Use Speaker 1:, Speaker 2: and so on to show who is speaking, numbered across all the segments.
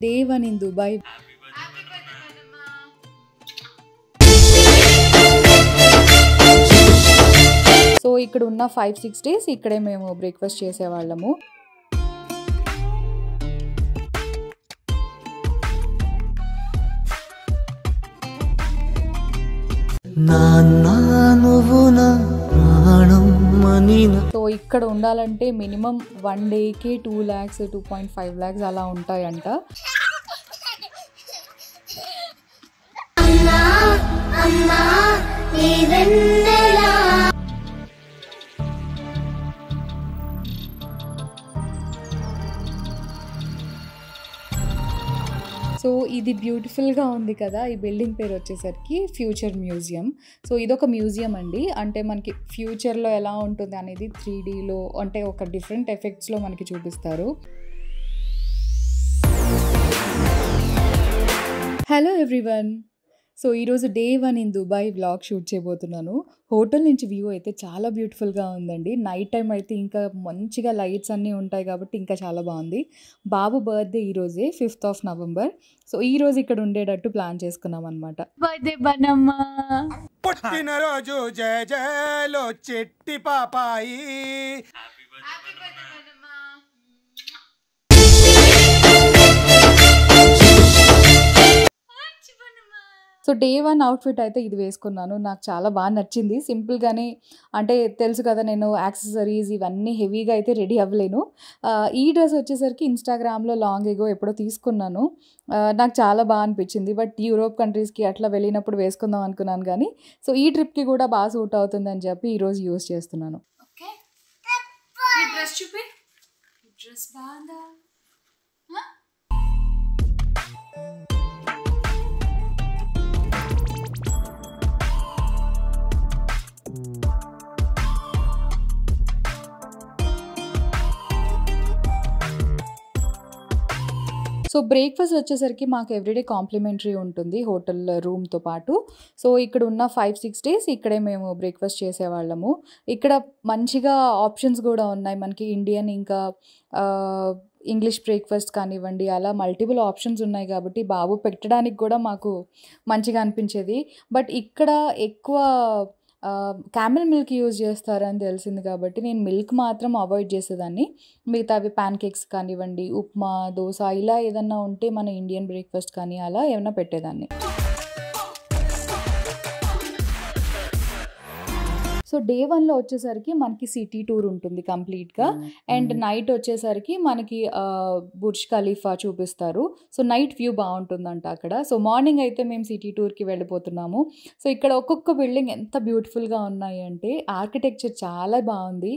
Speaker 1: Day 1 in Dubai. So ఇక్కడ ఉన్న 5-6 days ఇక్కడే మేము బ్రేక్ఫాస్ట్ చేసేవాళ్ళము. సో ఇక్కడ ఉండాలంటే మినిమం 1 డేకి 2 lakhs 2.5 lakhs అలా ఉంటాయంట. సో ఇది బ్యూటిఫుల్గా ఉంది కదా. ఈ బిల్డింగ్ పేరు వచ్చేసరికి ఫ్యూచర్ మ్యూజియం. సో ఇదొక మ్యూజియం అండి. అంటే మనకి ఫ్యూచర్లో ఎలా ఉంటుంది అనేది 3Dలో అంటే ఒక డిఫరెంట్ ఎఫెక్ట్స్లో మనకి చూపిస్తారు. Hello everyone. సో ఈరోజు day 1 in Dubai vlog shoot చేయబోతున్నాను. హోటల్ నుంచి వ్యూ అయితే చాలా బ్యూటిఫుల్గా ఉందండి. నైట్ టైం అయితే ఇంకా మంచిగా లైట్స్ అన్నీ ఉంటాయి కాబట్టి ఇంకా చాలా బాగుంది. బాబు బర్త్డే ఈరోజే 5th November. సో ఈరోజు ఇక్కడ ఉండేటట్టు ప్లాన్ చేసుకున్నాం అనమాట. బర్త్డే బనమ్మా,
Speaker 2: పుట్టినరోజు జయ జయలో చెట్టి పాపాయి.
Speaker 1: సో డే 1 అవుట్ఫిట్ అయితే ఇది వేసుకున్నాను. నాకు చాలా బాగా నచ్చింది. సింపుల్గానే, అంటే తెలుసు కదా నేను యాక్సెసరీస్ ఇవన్నీ హెవీగా అయితే రెడీ అవ్వలేను. ఈ డ్రెస్ వచ్చేసరికి ఇన్స్టాగ్రామ్లో లాంగ్ ఎగో ఎప్పుడో తీసుకున్నాను. నాకు చాలా బాగా అనిపించింది. బట్ యూరోప్ కంట్రీస్కి అట్లా వెళ్ళినప్పుడు వేసుకుందాం అనుకున్నాను కానీ సో ఈ ట్రిప్కి కూడా బాగా సూట్ అవుతుందని చెప్పి ఈరోజు యూస్ చేస్తున్నాను.
Speaker 3: ఓకే, ఈ డ్రెస్ చూపి. ఈ డ్రెస్ బాగుందా?
Speaker 1: సో బ్రేక్ఫాస్ట్ వచ్చేసరికి మాకు ఎవ్రీడే కాంప్లిమెంటరీ ఉంటుంది హోటల్ రూమ్తో పాటు. సో ఇక్కడ ఉన్న 5-6 డేస్ ఇక్కడే మేము బ్రేక్ఫాస్ట్ చేసేవాళ్ళము. ఇక్కడ మంచిగా ఆప్షన్స్ కూడా ఉన్నాయి మనకి. ఇండియన్ ఇంకా ఇంగ్లీష్ బ్రేక్ఫాస్ట్ కానివ్వండి, అలా మల్టిపుల్ ఆప్షన్స్ ఉన్నాయి కాబట్టి బాబు పెట్టడానికి కూడా మాకు మంచిగా అనిపించేది. బట్ ఇక్కడ ఎక్కువ క్యామెల్ మిల్క్ యూజ్ చేస్తారని తెలిసింది కాబట్టి నేను మిల్క్ మాత్రం అవాయిడ్ చేసేదాన్ని. మిగతావి ప్యాన్ కేక్స్ కానివ్వండి, ఉప్మా, దోశ ఇలా ఏదన్నా ఉంటే మన ఇండియన్ బ్రేక్ఫాస్ట్ కానీ అలా ఏమన్నా పెట్టేదాన్ని. సో డే 1లో వచ్చేసరికి మనకి సిటీ టూర్ ఉంటుంది కంప్లీట్గా. అండ్ నైట్ వచ్చేసరికి మనకి బుర్జ్ ఖలీఫా చూపిస్తారు. సో నైట్ వ్యూ బాగుంటుందంట అక్కడ. సో మార్నింగ్ అయితే మేము సిటీ టూర్కి వెళ్ళిపోతున్నాము. సో ఇక్కడ ఒక్కొక్క బిల్డింగ్ ఎంత బ్యూటిఫుల్గా ఉన్నాయి అంటే ఆర్కిటెక్చర్ చాలా బాగుంది.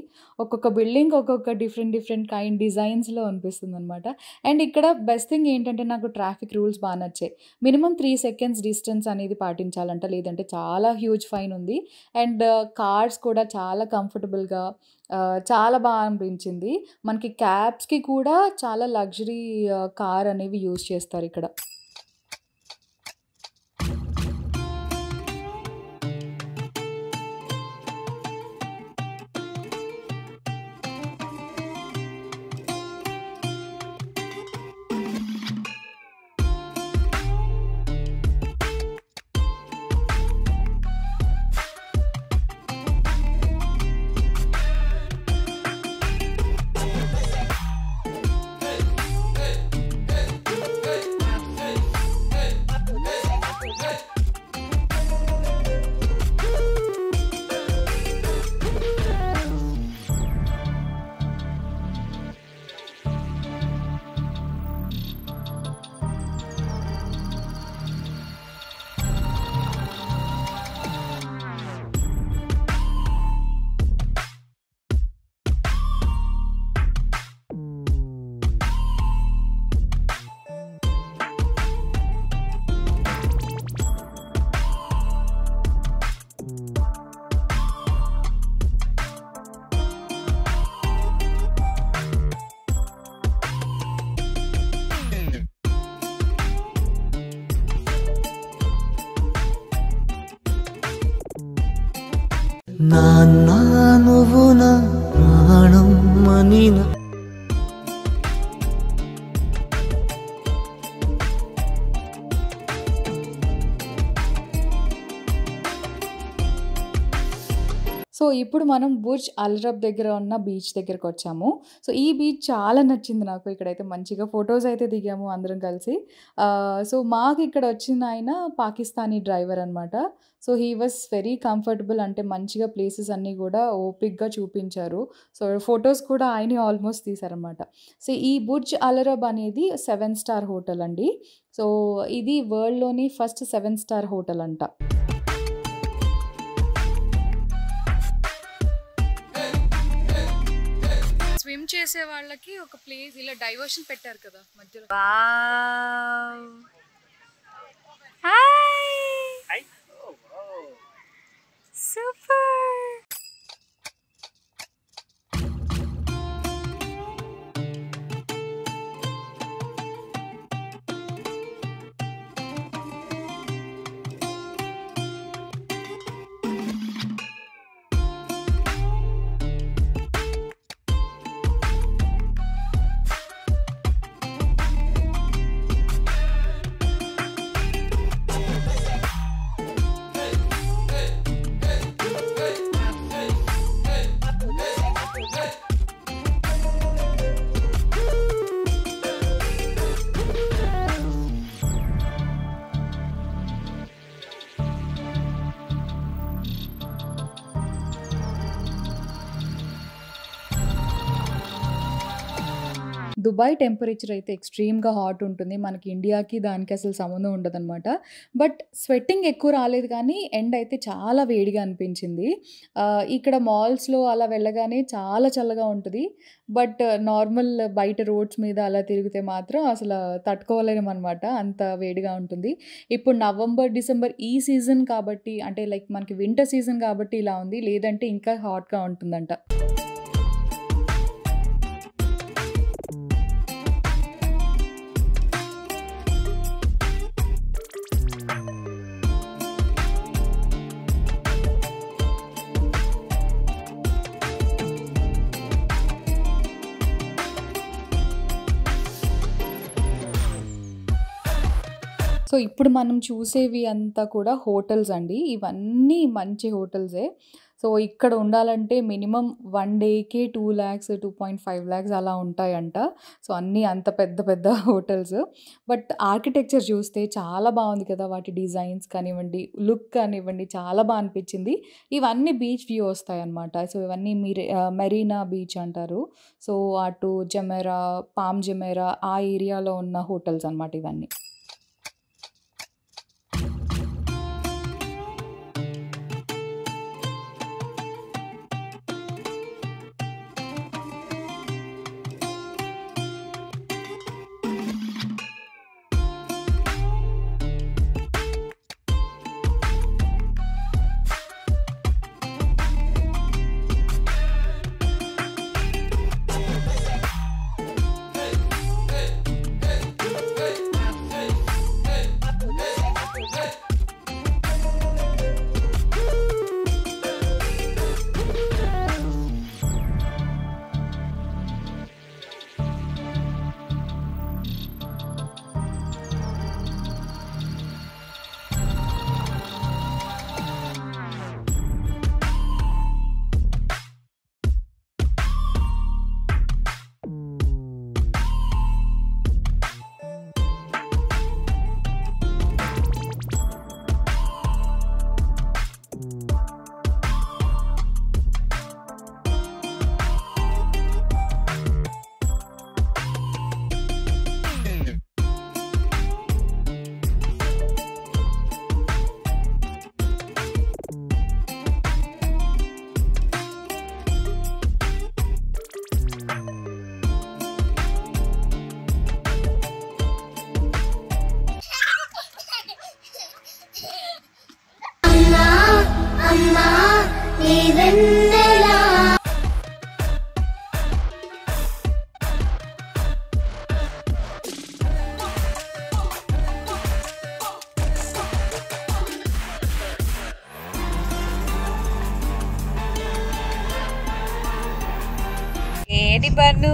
Speaker 1: ఒక్కొక్క బిల్డింగ్ ఒక్కొక్క డిఫరెంట్ కైండ్ డిజైన్స్లో అనిపిస్తుంది అనమాట. అండ్ ఇక్కడ బెస్ట్ థింగ్ ఏంటంటే నాకు ట్రాఫిక్ రూల్స్ బాగా నచ్చాయి. మినిమం 3 seconds డిస్టెన్స్ అనేది పాటించాలంట, లేదంటే చాలా హ్యూజ్ ఫైన్ ఉంది. అండ్ కార్స్ కూడా చాలా కంఫర్టబుల్గా చాలా బాగా అనిపించింది. మనకి క్యాబ్స్కి కూడా చాలా లగ్జరీ కార్ అనేవి యూజ్ చేస్తారు ఇక్కడ.
Speaker 4: నాన్న నువ్వు నా ప్రాణం మనిన
Speaker 1: సో, ఇప్పుడు మనం బుర్జ్ అల్‌రబ్ దగ్గర ఉన్న బీచ్ దగ్గరకొచ్చాము. సో, ఈ బీచ్ చాలా నచ్చింది నాకు. ఇక్కడైతే మంచిగా ఫోటోస్ అయితే దిగాము అందరం కలిసి. సో, మాకిక్కడ వచ్చినాయన పాకిస్తానీ డ్రైవర్ అనమాట. So, he was very comfortable. అంటే మంచిగా ప్లేసెస్ అన్నీ గూడా ఓపిక్‌గా చూపించారు. సో, ఫోటోస్ కూడా ఆయనే ఆల్మోస్ట్ తీశారనమాట. సో, ఈ బుర్జ్ అల్‌రబ్ అనేది 7 స్టార్ హోటల్ అండి. సో, ఇది వరల్డ్‌లోని ఫస్ట్ 7 స్టార్ హోటల్ అంట.
Speaker 3: స్విమ్ చేసే వాళ్ళకి ఒక ప్లేస్ ఇలా డైవర్షన్ పెట్టారు కదా మధ్యలో.
Speaker 4: Wow hi super
Speaker 1: Dubai temperature అయితే ఎక్స్‌ట్రీమ్‌గా హాట్ ఉంటుంది. మనకి ఇండియాకి దానికి అసలు సంబంధం ఉండదనమాట. బట్ స్వెట్టింగ్ ఎక్కువ రాలేదు కానీ ఎండ అయితే చాలా వేడిగా అనిపించింది. ఇక్కడ మాల్స్‌లో అలా వెళ్ళగానే చాలా చల్లగా ఉంటది. బట్ నార్మల్ బయట రోడ్స్ మీద అలా తిరిగితే మాత్రం అసల తట్టుకోలేమనమాట. అంత వేడిగా ఉంటుంది. ఇప్పుడు నవంబర్, డిసెంబర్ ఈ సీజన్ కాబట్టి అంటే లైక్ మనకి వింటర్ సీజన్ కాబట్టి ఇలా ఉంది. లేదంటే ఇంకా హాట్‌గా ఉంటుందంట. సో, ఇప్పుడు మనం చూసేవి అంతా కూడా హోటల్స్ అండి. ఇవన్నీ మంచి హోటల్సే. సో, ఇక్కడ ఉండాలంటే మినిమమ్ 1 డేకే 2,00,000, 2.5 అలా ఉంటాయంట. సో, అన్నీ అంత పెద్ద పెద్ద హోటల్స్. బట్ ఆర్కిటెక్చర్ చూస్తే చాలా బావుంది కదా! వాటి డిజైన్స్ కానివ్వండి, లుక్ కానివ్వండి చాలా అనిపించింది. ఇవన్నీ బీచ్ వ్యూ వస్తాయన్నమాట. సో, ఇవన్నీ మెరీనా బీచ్ అంటారు. సో, అటు జమెరా, పామ్ జమెరా ఆ ఏరియాలో ఉన్న హోటల్స్ అన్నమాట ఇవన్నీ.
Speaker 4: ఏంటి బన్ను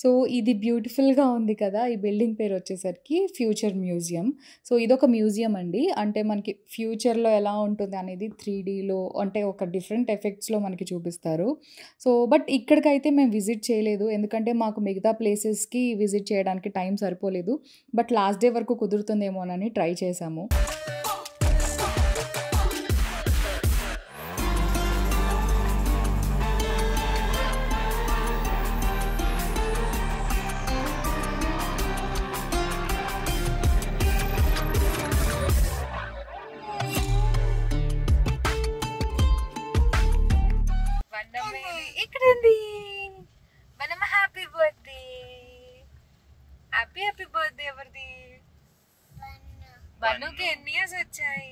Speaker 1: సో ఇది బ్యూటిఫుల్‌గా ఉంది కదా! ఈ బిల్డింగ్ పేరు వచ్చేసరికి ఫ్యూచర్ మ్యూజియం. సో ఇదొక మ్యూజియం అండి. అంటే మనకి ఫ్యూచర్‌లో ఎలా ఉంటుంది అనేది 3డీలో అంటే ఒక డిఫరెంట్ ఎఫెక్ట్స్‌లో మనకి చూపిస్తారు. సో బట్ ఇక్కడికైతే మేము విజిట్ చేయలేదు. ఎందుకంటే మాకు మిగతా ప్లేసెస్‌కి విజిట్ చేయడానికి టైం సరిపోలేదు. బట్ లాస్ట్ డే వరకు కుదురుతుందేమోనని ట్రై చేశాము.
Speaker 4: ఇక్కడుంది. మనమ్మ హ్యాపీ బర్త్డే. హ్యాపీ బర్త్డే ఎవరిది? బన్నుకి ఎన్ని ఇయర్స్ వచ్చాయి?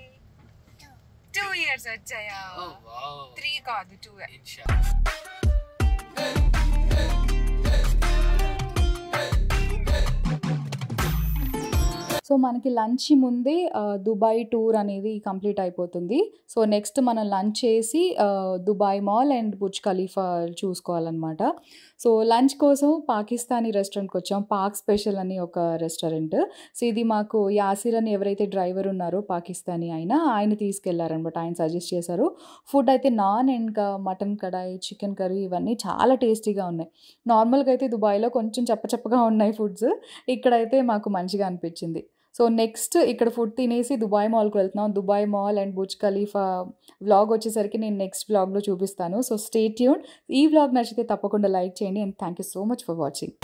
Speaker 4: 2 ఇయర్స్ వచ్చాయా? 3 కాదు 2.
Speaker 1: సో మనకి లంచ్ ముందే దుబాయ్ టూర్ అనేది కంప్లీట్ అయిపోతుంది. సో నెక్స్ట్ మనం లంచ్ చేసి Dubai mall and Burj Khalifa చూసుకోవాలనమాట. సో లంచ్ కోసం పాకిస్తానీ రెస్టారెంట్‌కి వచ్చాం. పాక్ స్పెషల్ అని ఒక రెస్టారెంట్. సో ఇది మాకు యాసిర్ అని ఎవరైతే డ్రైవర్ ఉన్నారో పాకిస్తానీ ఆయన తీసుకెళ్లారనమాట. ఆయన సజెస్ట్ చేశారు. ఫుడ్ అయితే నాన్ ఇంకా మటన్ కడాయి, చికెన్ కర్రీ ఇవన్నీ చాలా టేస్టీగా ఉన్నాయి. నార్మల్‌గా అయితే దుబాయ్‌లో కొంచెం చప్పచప్పగా ఉన్నాయి ఫుడ్స్. ఇక్కడైతే మాకు మంచిగా అనిపించింది. సో నెక్స్ట్ ఇక్కడ ఫుడ్ తినేసి దుబాయ్ మాల్‌కి వెళ్తున్నాం. Dubai mall and Burj Khalifa vlog వచ్చేసరికి నేను నెక్స్ట్ వ్లాగ్‌లో చూపిస్తాను. So stay tuned. ఈ వ్లాగ్ నచ్చితే తప్పకుండా లైక్ చేయండి and thank you so much for watching.